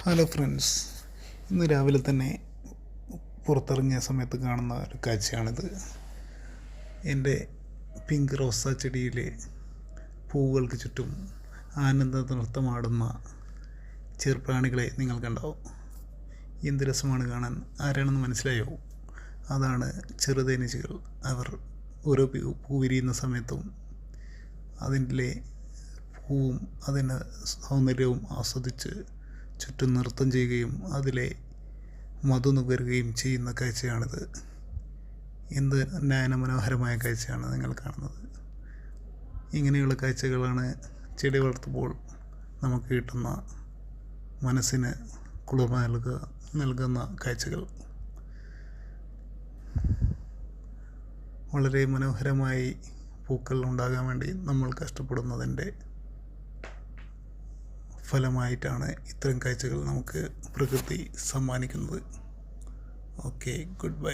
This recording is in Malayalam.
ഹലോ ഫ്രണ്ട്സ്, ഇന്ന് രാവിലെ തന്നെ പുറത്തിറങ്ങിയ സമയത്ത് കാണുന്ന ഒരു കാഴ്ചയാണിത്. എൻ്റെ പിങ്ക് റോസാ ചെടിയിലെ പൂവുകൾക്ക് ചുറ്റും ആനന്ദ നൃത്തമാടുന്ന ചെറുപ്രാണികളെ നിങ്ങൾ കണ്ടാവും. എന്ത് രസമാണ് കാണാൻ. ആരാണെന്ന് മനസ്സിലായോ? അതാണ് ചെറുതേനീച്ചകൾ. അവർ ഓരോ പൂ വിരിയുന്ന സമയത്തും അതിൻ്റെ പൂവും അതിൻ്റെ സൗന്ദര്യവും ആസ്വദിച്ച് ചുറ്റും നൃത്തം ചെയ്യുകയും അതിലെ മധു നുകരുകയും ചെയ്യുന്ന കാഴ്ചയാണിത്. എന്ത് നയനമനോഹരമായ കാഴ്ചയാണ് നിങ്ങൾ കാണുന്നത്. ഇങ്ങനെയുള്ള കാഴ്ചകളാണ് ചെടി വളർത്തുമ്പോൾ നമുക്ക് കിട്ടുന്ന മനസ്സിന് കുളിർമ നൽകുന്ന കാഴ്ചകൾ. വളരെ മനോഹരമായി പൂക്കൾ ഉണ്ടാകാൻ വേണ്ടി നമ്മൾ കഷ്ടപ്പെടുന്നതിൻ്റെ ഫലമായിട്ടാണ് ഇത്തരം കാഴ്ചകൾ നമുക്ക് പ്രകൃതി സമ്മാനിക്കുന്നത്. Okay, good bye.